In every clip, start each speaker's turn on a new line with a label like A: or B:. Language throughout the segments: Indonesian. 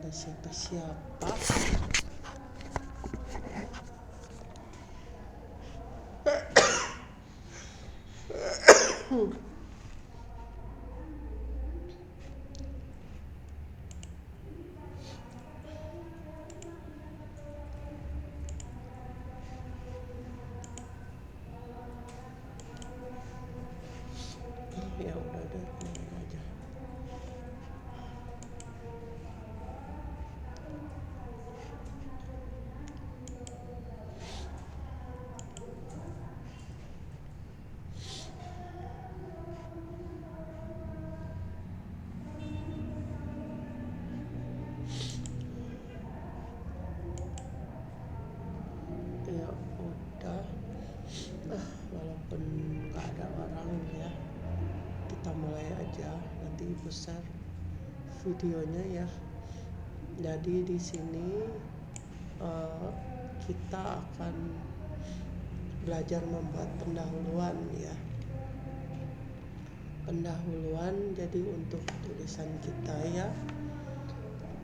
A: ada siapa-siapa. Ya udah deh, mulai aja. Ya udah, walaupun nggak ada orang ya, kita mulai aja. Nanti ibu share videonya ya. Jadi di sini kita akan belajar membuat pendahuluan ya. Pendahuluan jadi untuk tulisan kita ya.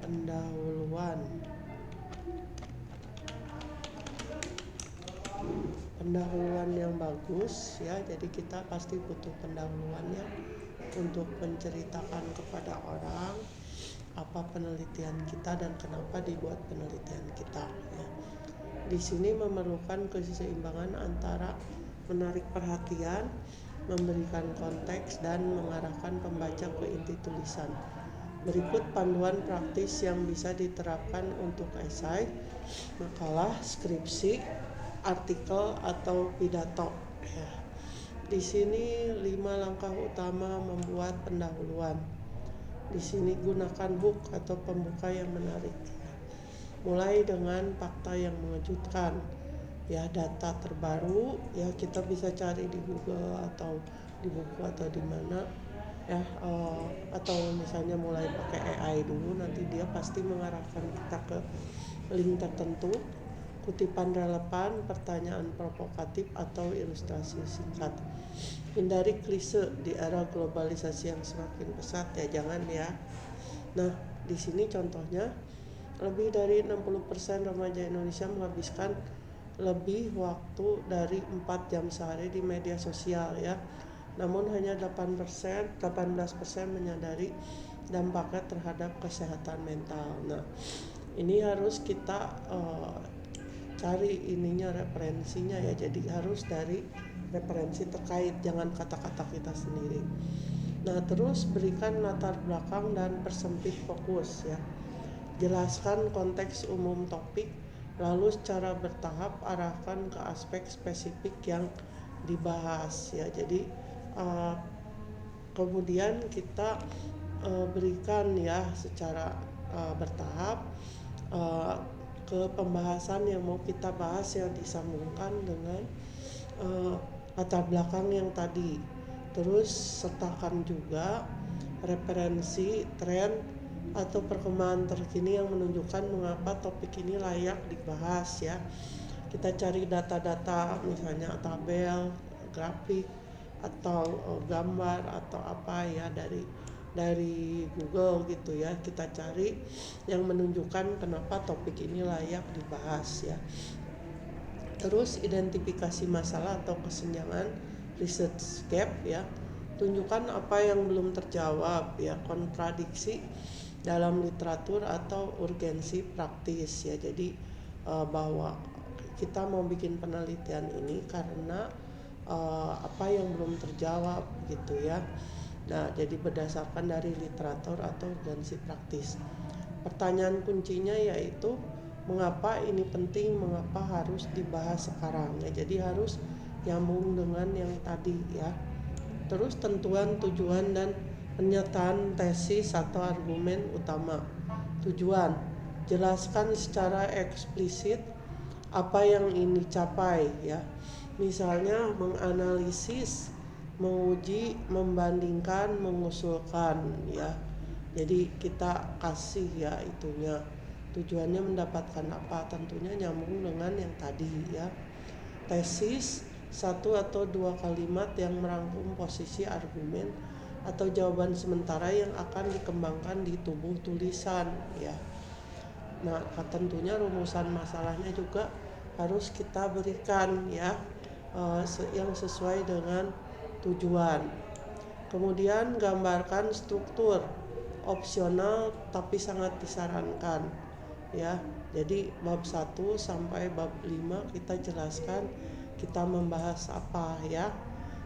A: Pendahuluan yang bagus ya. Jadi kita pasti butuh pendahuluannya untuk menceritakan kepada orang apa penelitian kita dan kenapa dibuat penelitian kita ya. Di sini memerlukan keseimbangan antara menarik perhatian, memberikan konteks, dan mengarahkan pembaca ke inti tulisan. Berikut panduan praktis yang bisa diterapkan untuk esai, makalah, skripsi, artikel, atau pidato. Ya. Di sini 5 langkah utama membuat pendahuluan. Di sini gunakan hook atau pembuka yang menarik. Mulai dengan fakta yang mengejutkan. Ya, data terbaru ya kita bisa cari di Google atau di buku atau di mana ya, atau misalnya mulai pakai AI dulu, nanti dia pasti mengarahkan kita ke link tertentu, kutipan relevan, pertanyaan provokatif, atau ilustrasi singkat. Hindari klise di era globalisasi yang semakin pesat ya, jangan ya. Nah, di sini contohnya lebih dari 60% remaja Indonesia menghabiskan lebih waktu dari 4 jam sehari di media sosial ya. Namun hanya 18% menyadari dampaknya terhadap kesehatan mental. Nah, ini harus kita cari ininya, referensinya ya. Jadi harus dari referensi terkait, jangan kata-kata kita sendiri. Nah, terus berikan latar belakang dan persempit fokus ya. Jelaskan konteks umum topik, lalu secara bertahap arahkan ke aspek spesifik yang dibahas ya. Jadi kemudian kita berikan ya secara bertahap ke pembahasan yang mau kita bahas yang disambungkan dengan latar belakang yang tadi. Terus sertakan juga referensi, tren, atau perkembangan terkini yang menunjukkan mengapa topik ini layak dibahas ya. Kita cari data-data misalnya tabel, grafik, atau gambar atau apa ya dari Google gitu ya. Kita cari yang menunjukkan kenapa topik ini layak dibahas ya. Terus identifikasi masalah atau kesenjangan, research gap ya. Tunjukkan apa yang belum terjawab ya, kontradiksi dalam literatur atau urgensi praktis ya. Jadi bahwa kita mau bikin penelitian ini karena apa yang belum terjawab gitu ya. Nah, jadi berdasarkan dari literatur atau urgensi praktis. Pertanyaan kuncinya yaitu mengapa ini penting, mengapa harus dibahas sekarang ya. Jadi harus nyambung dengan yang tadi ya. Terus tentuan tujuan dan pernyataan tesis atau argumen utama. Tujuan, jelaskan secara eksplisit apa yang ingin dicapai ya. Misalnya menganalisis, menguji, membandingkan, mengusulkan ya. Jadi kita kasih ya itunya. Tujuannya mendapatkan apa? Tentunya nyambung dengan yang tadi ya. Tesis, 1 atau 2 kalimat yang merangkum posisi argumen atau jawaban sementara yang akan dikembangkan di tubuh tulisan ya. Nah, tentunya rumusan masalahnya juga harus kita berikan ya, yang sesuai dengan tujuan. Kemudian gambarkan struktur opsional tapi sangat disarankan ya. Jadi bab 1 sampai bab 5 kita jelaskan kita membahas apa ya.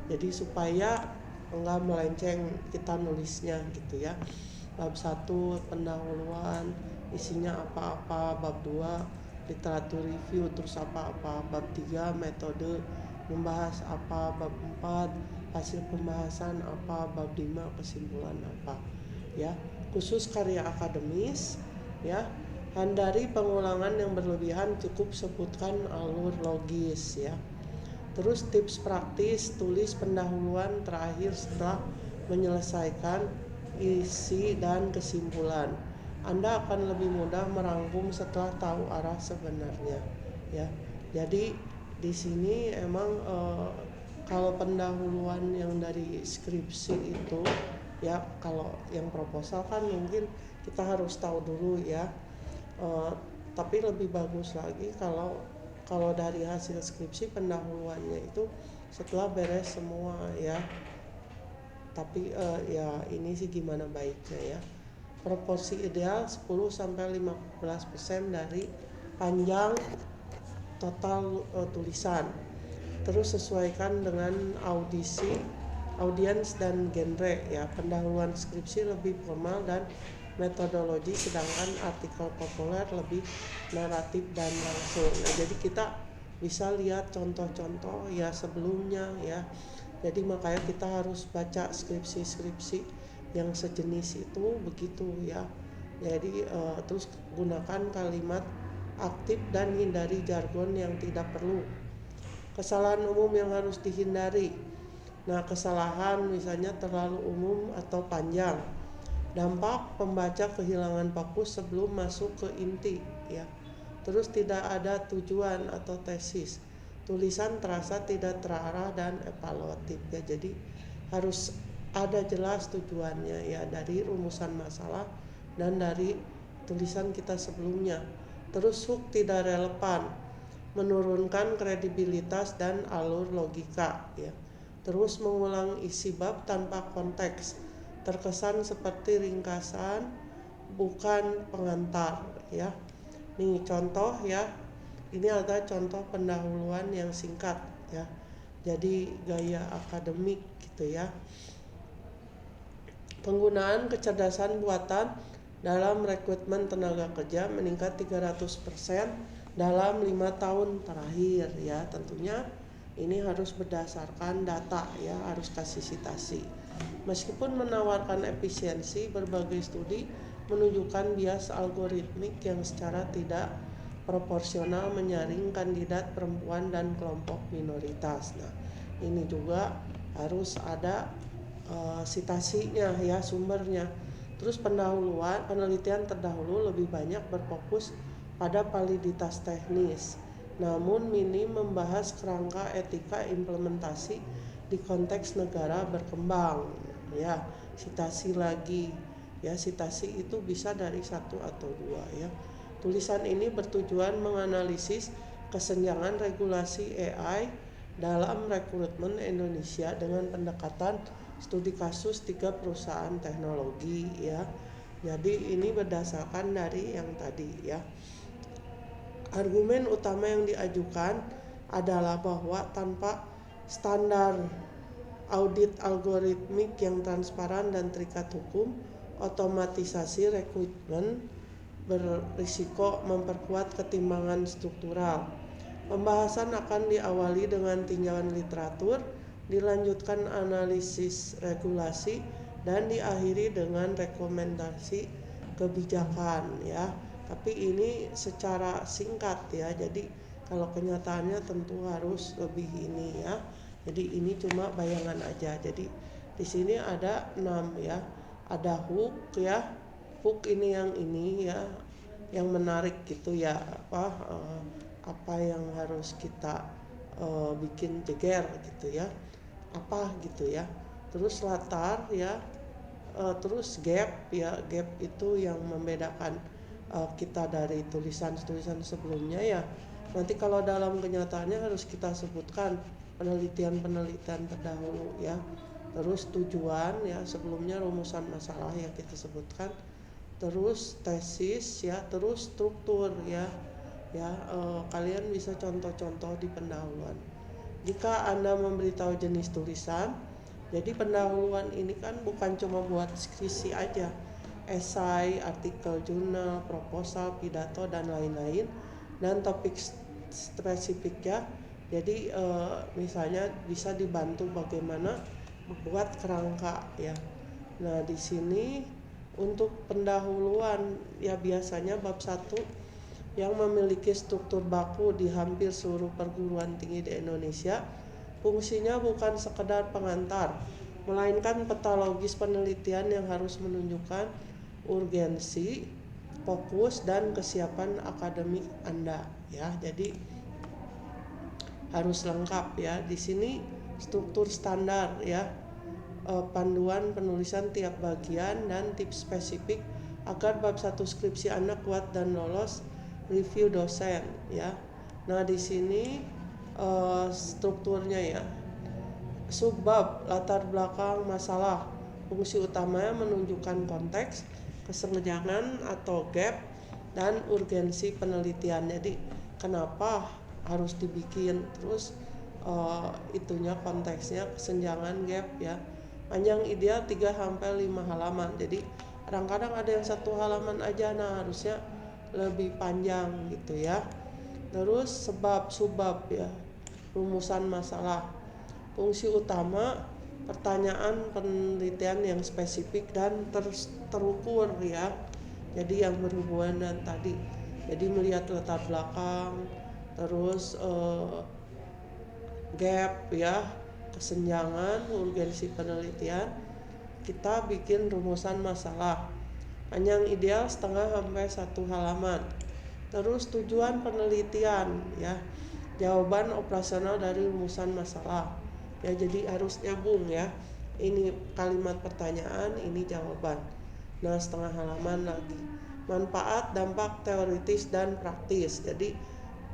A: Jadi supaya enggak melenceng kita nulisnya gitu ya. Bab 1 pendahuluan, isinya apa-apa. Bab 2 literatur review, terus apa-apa. Bab 3 metode membahas apa. Bab 4 hasil pembahasan apa. Bab 5 kesimpulan apa ya. Khusus karya akademis ya, hindari pengulangan yang berlebihan, cukup sebutkan alur logis ya. Terus tips praktis, tulis pendahuluan terakhir setelah menyelesaikan isi dan kesimpulan. Anda akan lebih mudah merangkum setelah tahu arah sebenarnya ya. Jadi di sini emang kalau pendahuluan yang dari skripsi itu ya, kalau yang proposal kan mungkin kita harus tahu dulu ya. Tapi lebih bagus lagi kalau dari hasil skripsi pendahuluannya itu setelah beres semua ya. Tapi ya ini sih gimana baiknya ya. Proporsi ideal 10-15% dari panjang total tulisan. Terus sesuaikan dengan audiens dan genre ya. Pendahuluan skripsi lebih formal dan metodologi, sedangkan artikel populer lebih naratif dan langsung. Nah, jadi kita bisa lihat contoh-contoh ya sebelumnya ya. Jadi makanya kita harus baca skripsi-skripsi yang sejenis itu begitu ya. Jadi terus gunakan kalimat aktif dan hindari jargon yang tidak perlu. Kesalahan umum yang harus dihindari. Nah, kesalahan misalnya terlalu umum atau panjang. Dampak pembaca kehilangan fokus sebelum masuk ke inti ya. Terus tidak ada tujuan atau tesis. Tulisan terasa tidak terarah dan evaluatif ya. Jadi harus ada jelas tujuannya ya, dari rumusan masalah dan dari tulisan kita sebelumnya. Terus hook tidak relevan, menurunkan kredibilitas dan alur logika ya. Terus mengulang isi bab tanpa konteks, terkesan seperti ringkasan bukan pengantar ya. Nih contoh ya, ini ada contoh pendahuluan yang singkat ya. Jadi gaya akademik gitu ya. Penggunaan kecerdasan buatan dalam rekrutmen tenaga kerja meningkat 300% dalam 5 tahun terakhir ya. Tentunya ini harus berdasarkan data ya, harus kasih citasi. Meskipun menawarkan efisiensi, berbagai studi menunjukkan bias algoritmik yang secara tidak proporsional menyaring kandidat perempuan dan kelompok minoritas. Nah, ini juga harus ada citasinya ya, sumbernya. Terus penelitian terdahulu lebih banyak berfokus pada validitas teknis, namun minim membahas kerangka etika implementasi di konteks negara berkembang ya. Citasi lagi ya, citasi itu bisa dari 1 atau 2 ya. Tulisan ini bertujuan menganalisis kesenjangan regulasi AI dalam rekrutmen Indonesia dengan pendekatan studi kasus 3 perusahaan teknologi ya. Jadi ini berdasarkan dari yang tadi ya. Argumen utama yang diajukan adalah bahwa tanpa standar audit algoritmik yang transparan dan terikat hukum, otomatisasi rekrutmen berisiko memperkuat ketimpangan struktural. Pembahasan akan diawali dengan tinjauan literatur, dilanjutkan analisis regulasi, dan diakhiri dengan rekomendasi kebijakan ya. Tapi ini secara singkat ya, jadi kalau kenyataannya tentu harus lebih ini ya. Jadi ini cuma bayangan aja. Jadi di sini ada 6 ya. Ada hook ya. Hook ini ya, yang menarik gitu ya, apa yang harus kita bikin jeger gitu ya. Apa gitu ya. Terus latar ya. Terus gap ya, gap itu yang membedakan kita dari tulisan-tulisan sebelumnya ya. Nanti kalau dalam kenyataannya harus kita sebutkan penelitian-penelitian terdahulu ya. Terus tujuan ya, sebelumnya rumusan masalah ya kita sebutkan. Terus tesis ya, terus struktur ya. Kalian bisa contoh-contoh di pendahuluan. Jika Anda memberitahu jenis tulisan, jadi pendahuluan ini kan bukan cuma buat skripsi aja, esai, artikel jurnal, proposal, pidato dan lain-lain, dan topik spesifik ya. Jadi misalnya bisa dibantu bagaimana membuat kerangka ya. Nah di sini untuk pendahuluan ya biasanya bab 1 yang memiliki struktur baku di hampir seluruh perguruan tinggi di Indonesia, fungsinya bukan sekedar pengantar, melainkan peta logis penelitian yang harus menunjukkan urgensi, fokus, dan kesiapan akademik Anda ya. Jadi harus lengkap ya. Di sini struktur standar ya, panduan penulisan tiap bagian dan tips spesifik agar bab 1 skripsi Anda kuat dan lolos review dosen ya. Nah di sini strukturnya ya. Subbab latar belakang masalah, fungsi utamanya menunjukkan konteks, kesenjangan atau gap, dan urgensi penelitian. Jadi kenapa harus dibikin, terus itunya konteksnya, kesenjangan, gap ya. Panjang ideal 3-5 halaman. Jadi kadang-kadang ada yang 1 halaman aja, nah harusnya lebih panjang gitu ya. Terus sebab subbab ya, rumusan masalah, fungsi utama, pertanyaan penelitian yang spesifik dan terukur ya. Jadi yang berhubungan dengan tadi, jadi melihat latar belakang, terus gap ya, kesenjangan, urgensi penelitian. Kita bikin rumusan masalah, panjang ideal 0,5-1 halaman. Terus tujuan penelitian ya, jawaban operasional dari rumusan masalah ya. Jadi harus nyambung ya, ini kalimat pertanyaan, ini jawaban. Nah 0,5 halaman lagi. Manfaat, dampak teoritis dan praktis. Jadi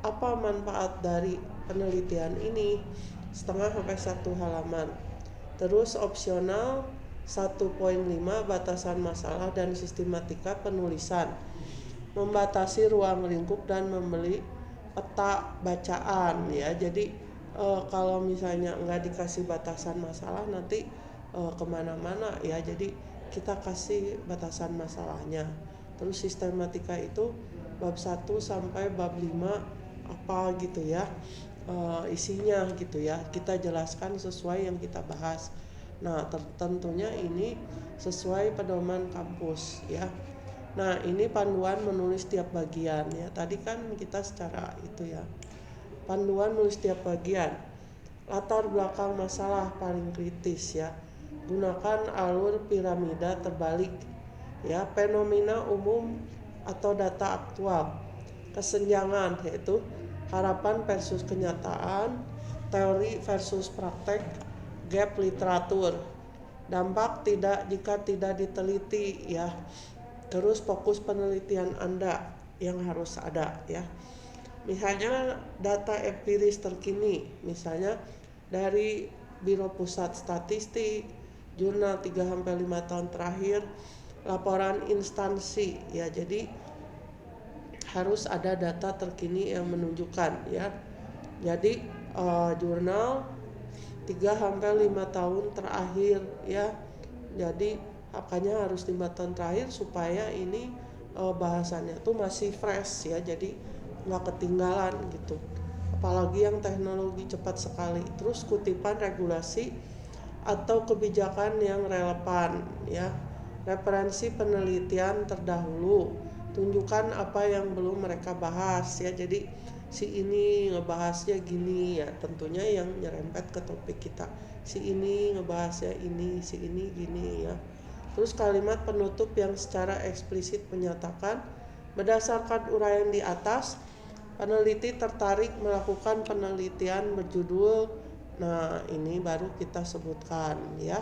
A: apa manfaat dari penelitian ini, 0,5-1 halaman. Terus opsional 1.5 batasan masalah dan sistematika penulisan, membatasi ruang lingkup dan membeli peta bacaan ya. Jadi kalau misalnya nggak dikasih batasan masalah nanti kemana-mana ya. Jadi kita kasih batasan masalahnya. Terus sistematika itu bab 1 sampai bab 5 apa gitu ya, isinya gitu ya, kita jelaskan sesuai yang kita bahas. Nah tentunya ini sesuai pedoman kampus ya. Nah ini panduan menulis tiap bagian ya. Tadi kan kita secara itu ya, panduan menulis tiap bagian. Latar belakang masalah paling kritis ya, gunakan alur piramida terbalik ya. Fenomena umum atau data aktual, kesenjangan yaitu harapan versus kenyataan, teori versus praktek, gap literatur, dampak jika tidak diteliti ya. Terus fokus penelitian Anda yang harus ada ya. Misalnya data empiris terkini, misalnya dari Biro Pusat Statistik, jurnal 3-5 tahun terakhir, laporan instansi ya. Jadi harus ada data terkini yang menunjukkan ya. Jadi jurnal 3-5 tahun terakhir ya. Jadi makanya harus 5 tahun terakhir supaya ini bahasannya tuh masih fresh ya. Jadi nggak ketinggalan gitu. Apalagi yang teknologi cepat sekali. Terus kutipan regulasi atau kebijakan yang relevan ya. Referensi penelitian terdahulu, tunjukkan apa yang belum mereka bahas ya. Jadi si ini ngebahasnya gini ya, tentunya yang nyerempet ke topik kita. Si ini ngebahasnya ini, si ini gini ya. Terus kalimat penutup yang secara eksplisit menyatakan, berdasarkan uraian di atas, peneliti tertarik melakukan penelitian berjudul. Nah ini baru kita sebutkan ya.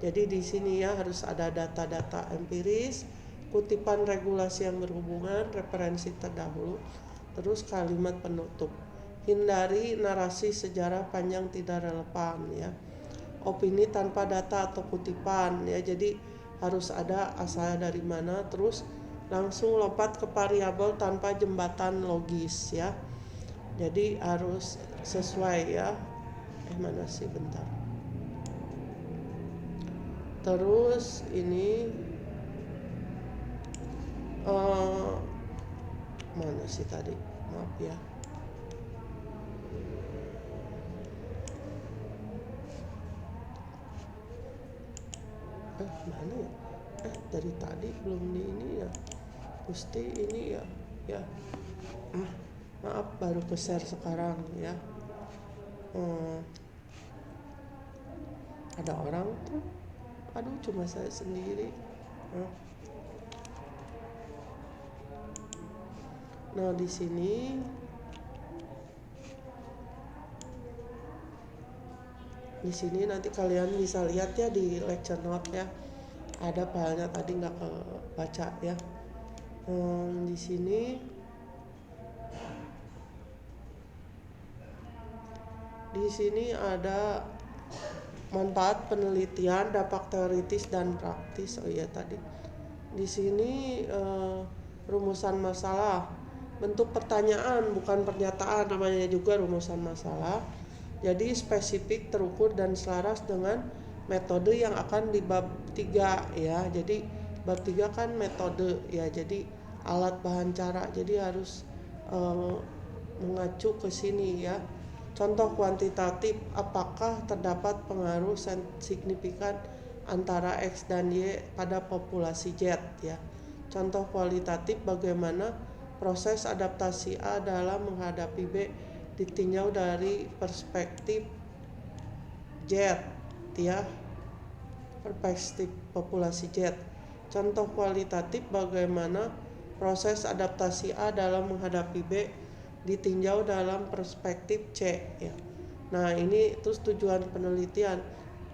A: Jadi di sini ya harus ada data-data empiris, kutipan regulasi yang berhubungan, referensi terdahulu, terus kalimat penutup. Hindari narasi sejarah panjang tidak relevan ya. Opini tanpa data atau kutipan ya, jadi harus ada asal dari mana, terus langsung lompat ke variabel tanpa jembatan logis ya. Jadi harus sesuai ya. Mana sih, bentar. Terus ini mana sih tadi, maaf ya. Mana ya, dari tadi belum di ini ya, Gusti ini ya maaf baru share sekarang ya. Ada orang tuh, aduh cuma saya sendiri. Nah di sini nanti kalian bisa lihat ya di lecture note ya, ada filenya tadi nggak kebaca ya. Di sini ada manfaat penelitian, dampak teoritis dan praktis. Oh iya tadi di sini rumusan masalah, bentuk pertanyaan bukan pernyataan, namanya juga rumusan masalah. Jadi spesifik, terukur dan selaras dengan metode yang akan di bab 3 ya. Jadi bab 3 kan metode ya, jadi alat bahan cara, jadi harus mengacu ke sini ya. Contoh kuantitatif, apakah terdapat pengaruh signifikan antara X dan Y pada populasi Z ya. Contoh kualitatif, bagaimana proses adaptasi A dalam menghadapi B ditinjau dari perspektif Z ya, perspektif populasi Z. Contoh kualitatif, bagaimana proses adaptasi A dalam menghadapi B ditinjau dalam perspektif C ya. Nah ini terus tujuan penelitian,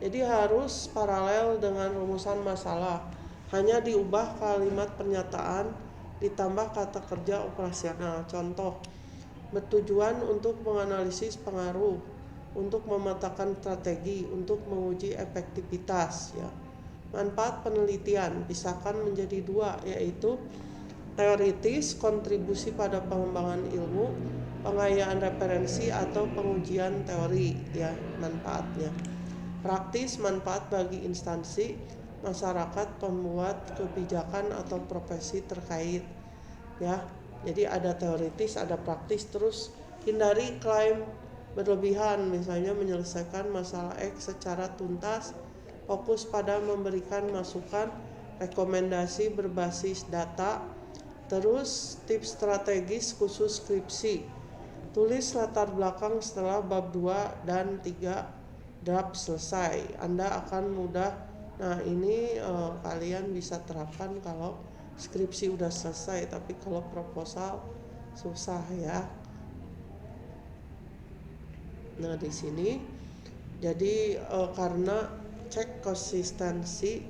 A: jadi harus paralel dengan rumusan masalah, hanya diubah kalimat pernyataan ditambah kata kerja operasional. Contoh, bertujuan untuk menganalisis pengaruh, untuk memetakan strategi, untuk menguji efektivitas ya. Manfaat penelitian pisahkan menjadi 2, yaitu teoritis, kontribusi pada pengembangan ilmu, pengayaan referensi atau pengujian teori ya manfaatnya. Praktis, manfaat bagi instansi, masyarakat, pembuat kebijakan atau profesi terkait ya. Jadi ada teoritis, ada praktis. Terus hindari klaim berlebihan, misalnya menyelesaikan masalah X secara tuntas, fokus pada memberikan masukan, rekomendasi berbasis data. Terus tips strategis khusus skripsi, tulis latar belakang setelah bab 2 dan 3 draft selesai, Anda akan mudah. Nah ini kalian bisa terapkan kalau skripsi udah selesai, tapi kalau proposal susah ya. Nah di sini jadi karena cek konsistensi,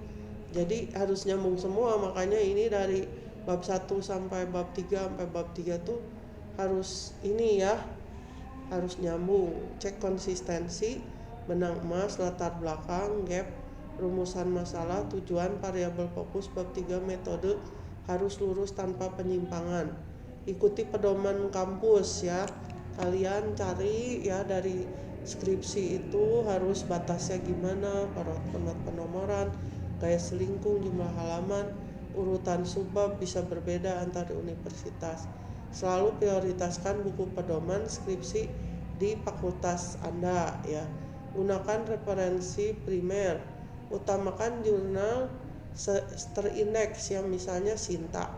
A: jadi harus nyambung semua, makanya ini dari bab 1 sampai bab 3 sampai bab 3 tuh harus ini ya, harus nyambung. Cek konsistensi, benang emas, latar belakang, gap, rumusan masalah, tujuan, variabel fokus, bab 3 metode harus lurus tanpa penyimpangan. Ikuti pedoman kampus ya, kalian cari ya dari skripsi itu harus batasnya gimana, penomoran, gaya selingkung, jumlah halaman, urutan subbab bisa berbeda antar universitas. Selalu prioritaskan buku pedoman skripsi di fakultas Anda ya. Gunakan referensi primer, utamakan jurnal terindeks yang misalnya Sinta,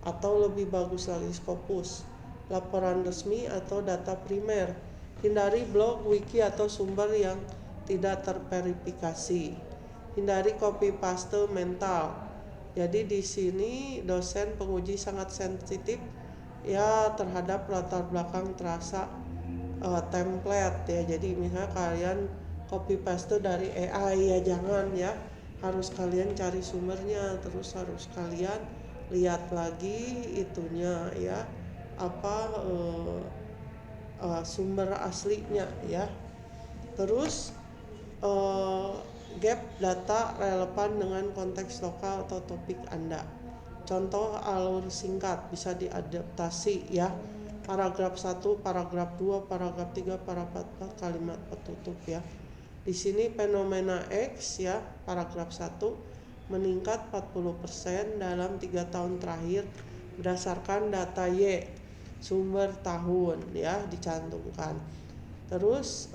A: atau lebih bagus lagi Scopus, laporan resmi atau data primer. Hindari blog, wiki atau sumber yang tidak terverifikasi. Hindari copy paste mental. Jadi di sini dosen penguji sangat sensitif ya terhadap latar belakang terasa template ya. Jadi misalnya kalian copy paste dari AI ya jangan ya, harus kalian cari sumbernya, terus harus kalian lihat lagi itunya ya, apa sumber aslinya ya. Terus gap data relevan dengan konteks lokal atau topik Anda. Contoh alur singkat bisa diadaptasi ya. Paragraf 1, paragraf 2, paragraf 3, paragraf 4, kalimat penutup ya. Di sini fenomena X ya, paragraf 1 meningkat 40% dalam 3 tahun terakhir berdasarkan data Y, sumber tahun ya dicantumkan. Terus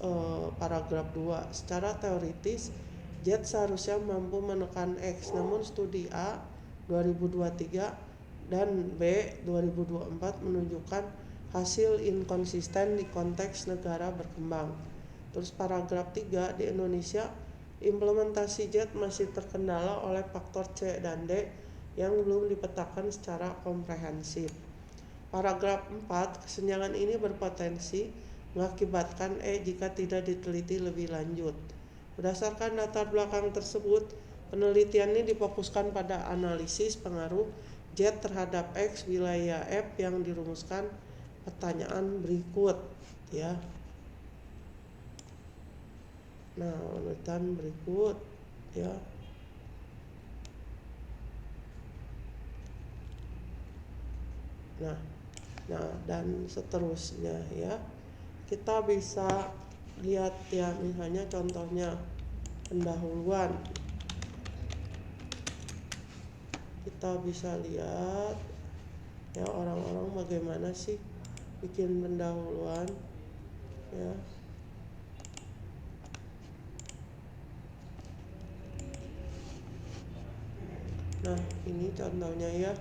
A: paragraf 2, secara teoritis Z seharusnya mampu menekan X, namun studi A 2023 dan B 2024 menunjukkan hasil inkonsisten di konteks negara berkembang. Terus paragraf 3, di Indonesia implementasi Z masih terkendala oleh faktor C dan D yang belum dipetakan secara komprehensif. Paragraf 4, kesenjangan ini berpotensi mengakibatkan E jika tidak diteliti lebih lanjut. Berdasarkan latar belakang tersebut, penelitian ini difokuskan pada analisis pengaruh Z terhadap X wilayah F yang dirumuskan pertanyaan berikut ya. Nah, urutan berikut ya. Nah, dan seterusnya ya. Kita bisa lihat ya, misalnya contohnya pendahuluan. Kita bisa lihat ya orang-orang bagaimana sih bikin pendahuluan ya. Nah, ini contohnya ya.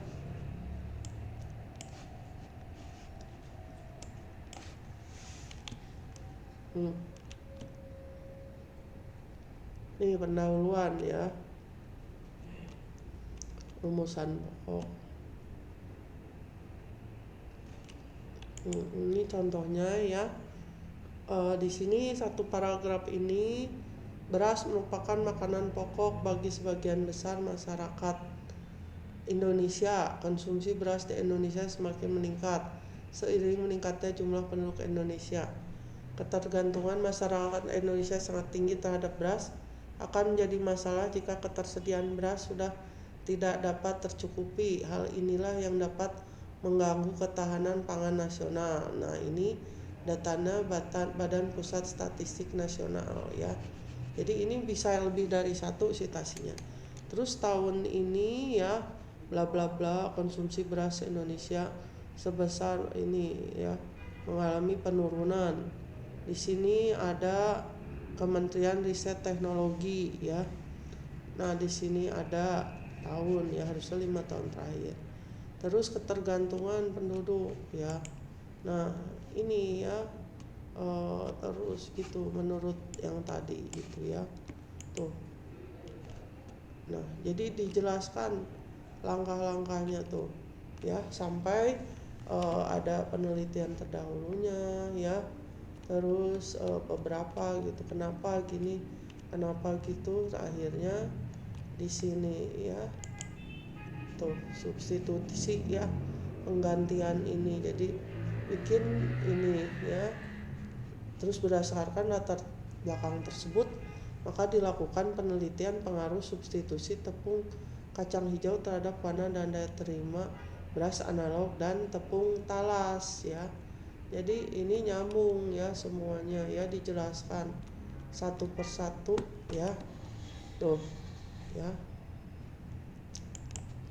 A: Ini pendahuluan ya. Rumusan pokok. Ini contohnya ya. Di sini satu paragraf ini, beras merupakan makanan pokok bagi sebagian besar masyarakat Indonesia. Konsumsi beras di Indonesia semakin meningkat seiring meningkatnya jumlah penduduk Indonesia. Ketergantungan masyarakat Indonesia sangat tinggi terhadap beras akan menjadi masalah jika ketersediaan beras sudah tidak dapat tercukupi. Hal inilah yang dapat mengganggu ketahanan pangan nasional. Nah, ini datanya Badan Pusat Statistik Nasional ya. Jadi ini bisa lebih dari satu citasinya. Terus tahun ini ya, bla bla bla, konsumsi beras Indonesia sebesar ini ya, mengalami penurunan. Di sini ada Kementerian Riset Teknologi ya. Nah, di sini ada tahun ya, harusnya 5 tahun terakhir. Terus ketergantungan penduduk ya. Nah, ini ya terus gitu menurut yang tadi gitu ya. Tuh. Nah, jadi dijelaskan langkah-langkahnya tuh ya, sampai ada penelitian terdahulunya ya. Terus beberapa gitu, kenapa gini, kenapa gitu, akhirnya di sini ya. Tuh, substitusi ya, penggantian ini, jadi bikin ini ya. Terus berdasarkan latar belakang tersebut, maka dilakukan penelitian pengaruh substitusi tepung kacang hijau terhadap warna dan daya terima beras analog dan tepung talas ya. Jadi ini nyambung ya semuanya ya, dijelaskan satu persatu ya. Tuh ya,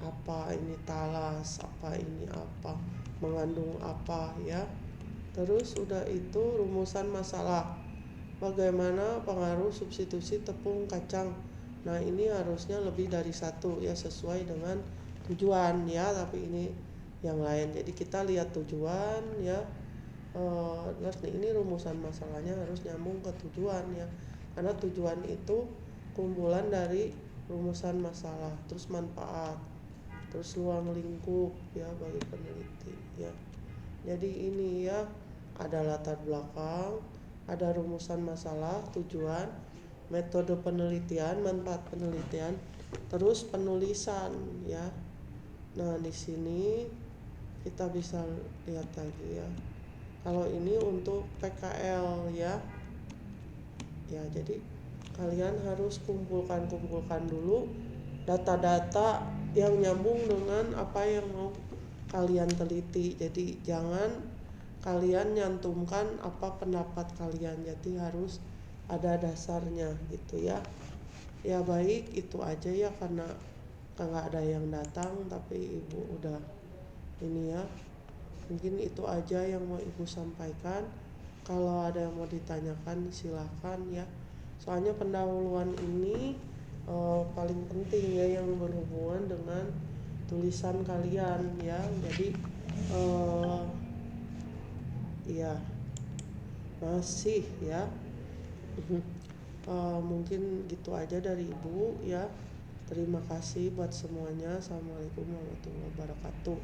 A: apa ini talas, apa ini apa, mengandung apa ya. Terus udah itu rumusan masalah, bagaimana pengaruh substitusi tepung kacang. Nah, ini harusnya lebih dari satu ya, sesuai dengan tujuan ya, tapi ini yang lain. Jadi kita lihat tujuan ya. Terus ini rumusan masalahnya harus nyambung ke tujuan ya, karena tujuan itu kumpulan dari rumusan masalah, terus manfaat, terus ruang lingkup ya bagi peneliti ya. Jadi ini ya, ada latar belakang, ada rumusan masalah, tujuan, metode penelitian, manfaat penelitian, terus penulisan ya. Nah, di sini kita bisa lihat lagi ya. Kalau ini untuk PKL ya. Ya, jadi kalian harus kumpulkan dulu data-data yang nyambung dengan apa yang mau kalian teliti. Jadi jangan kalian nyantumkan apa pendapat kalian. Jadi harus ada dasarnya gitu ya. Ya baik, itu aja ya, karena nggak ada yang datang tapi ibu udah ini ya. Mungkin itu aja yang mau ibu sampaikan. Kalau ada yang mau ditanyakan silahkan ya. Soalnya pendahuluan ini paling penting ya, yang berhubungan dengan tulisan kalian ya. Jadi ya masih ya. Mungkin gitu aja dari ibu ya. Terima kasih buat semuanya. Assalamualaikum warahmatullahi wabarakatuh.